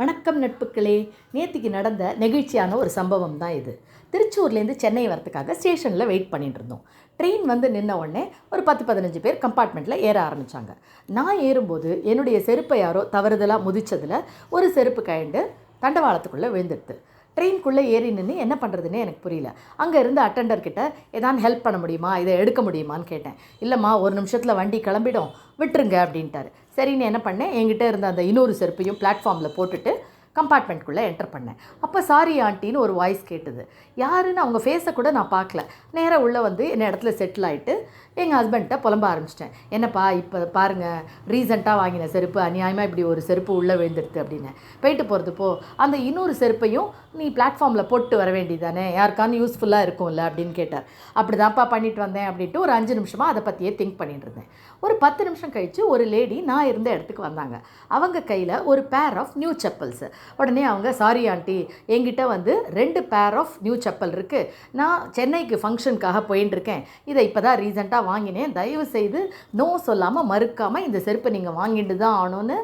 வணக்கம் நட்புகளே. நேற்றுக்கு நடந்த நெகிழ்ச்சியான ஒரு சம்பவம் தான் இது. திருச்சூர்லேருந்து சென்னை வரத்துக்காக ஸ்டேஷனில் வெயிட் பண்ணிட்டு இருந்தோம். ட்ரெயின் வந்து நின்ன உடனே ஒரு 10-15 பேர் கம்பார்ட்மெண்ட்டில் ஏற ஆரம்பித்தாங்க. நான் ஏறும்போது என்னுடைய செருப்பை யாரோ தவறுதலாக முதிச்சதில் ஒரு செருப்பு கழண்டு தண்டவாளத்துக்குள்ளே விழுந்துடுது. ட்ரெயின்குள்ளே ஏறி நின்று என்ன பண்ணுறதுன்னு எனக்கு புரியல. அங்கே இருந்த அட்டெண்டர்கிட்ட ஏதாவது ஹெல்ப் பண்ண முடியுமா, இதை எடுக்க முடியுமான்னு கேட்டேன். இல்லைம்மா, ஒரு நிமிஷத்தில் வண்டி கிளம்பிடும், விட்டுருங்க அப்படின்ட்டார். சரின்னு என்ன பண்ணேன், என்கிட்ட இருந்த அந்த இன்னொரு செருப்பையும் பிளாட்ஃபார்மில் போட்டுட்டு கம்பார்ட்மெண்ட்குள்ளே என்டர் பண்ணேன். அப்போ சாரி ஆண்டின்னு ஒரு வாய்ஸ் கேட்டுது. யாருன்னு அவங்க ஃபேஸை கூட நான் பார்க்கல. நேராக உள்ளே வந்து என்ன இடத்துல செட்டில் ஆகிட்டு எங்கள் ஹஸ்பண்ட்டை புலம்ப ஆரம்பிச்சிட்டேன். என்னப்பா இப்போ பாருங்கள், ரீசெண்டாக வாங்கின செருப்பு அநியாயமாக இப்படி ஒரு செருப்பு உள்ளே விழுந்துடுது அப்படின்னு. போயிட்டு போகிறதுப்போ அந்த இன்னொரு செருப்பையும் நீ பிளாட்ஃபார்மில் போட்டு வர வேண்டியதானே, யாருக்கானு யூஸ்ஃபுல்லாக இருக்கும்ல அப்படின்னு கேட்டார். அப்படி தான்ப்பா பண்ணிட்டு வந்தேன் அப்படின்ட்டு ஒரு 5 நிமிஷமாக அதை பற்றியே திங்க் பண்ணிட்டு இருந்தேன். ஒரு 10 நிமிஷம் கழித்து ஒரு லேடி நான் இருந்த இடத்துக்கு வந்தாங்க. அவங்க கையில் ஒரு பேர் ஆஃப் நியூ செப்பல்ஸ். உடனே அவங்க, சாரி ஆண்டி, என்கிட்ட வந்து 2 பேர் ஆஃப் நியூ செப்பல் இருக்குது, நான் சென்னைக்கு ஃபங்க்ஷனுக்காக போயின்ட்டுருக்கேன், இதை இப்போ தான் ரீசெண்டாக வாங்கினேன், தயவு செய்து நோ சொல்லாமல் மறுக்காமல் இந்த செருப்பை நீங்கள் வாங்கிட்டு தான் ஆகணும்னு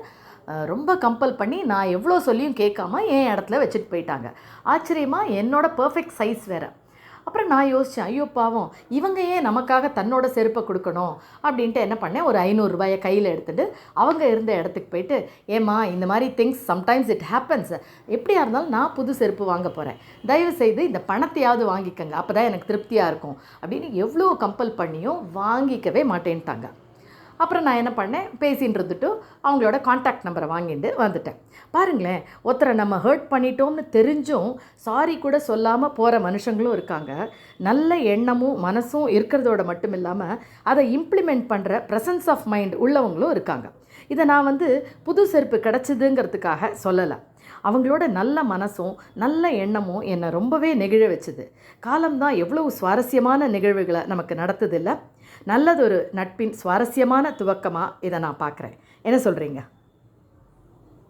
ரொம்ப கம்பல் பண்ணி நான் எவ்வளோ சொல்லியும் கேட்காம என் இடத்துல வச்சுட்டு போயிட்டாங்க. ஆச்சரியமாக என்னோட பர்ஃபெக்ட் சைஸ் வேறு. அப்புறம் நான் யோசித்தேன், ஐயோ பாவம், இவங்க ஏன் நமக்காக தன்னோட செருப்பை கொடுக்கணும் அப்படின்ட்டு என்ன பண்ணேன், ஒரு 500 ரூபாயை கையில் எடுத்துகிட்டு அவங்க இருந்த இடத்துக்கு போயிட்டு, ஏம்மா இந்த மாதிரி திங்ஸ் சம்டைம்ஸ் இட் ஹேப்பன்ஸ், எப்படியா இருந்தாலும் நான் புது செருப்பு வாங்க போகிறேன், தயவுசெய்து இந்த பணத்தையாவது வாங்கிக்கங்க, அப்போ தான் எனக்கு திருப்தியாக இருக்கும் அப்படின்னு எவ்வளோ கம்பல் பண்ணியும் வாங்கிக்கவே மாட்டேன்ட்டாங்க. அப்புறம் நான் என்ன பண்ணேன், பேசின்னு இருந்துட்டு அவங்களோட காண்டாக்ட் நம்பரை வாங்கிட்டு வந்துட்டேன். பாருங்களேன், ஒருத்தரை நம்ம ஹர்ட் பண்ணிட்டோம்னு தெரிஞ்சும் சாரி கூட சொல்லாமல் போகிற மனுஷங்களும் இருக்காங்க. நல்ல எண்ணமும் மனசும் இருக்கிறதோட மட்டும் இல்லாமல் அதை இம்ப்ளிமெண்ட் பண்ணுற ப்ரெசன்ஸ் ஆஃப் மைண்ட் உள்ளவங்களும் இருக்காங்க. இதை நான் வந்து புது செருப்பு கிடச்சிதுங்கிறதுக்காக சொல்லலை. அவங்களோட நல்ல மனசும் நல்ல எண்ணமும் என்னை ரொம்பவே நெகிழ வச்சுது. காலம்தான் எவ்வளவு சுவாரஸ்யமான நிகழ்வுகளை நமக்கு நடத்துதில்லை. நல்லதொரு நட்பின் சுவாரஸ்யமான துவக்கமாக இதை நான் பார்க்குறேன். என்ன சொல்கிறீங்க?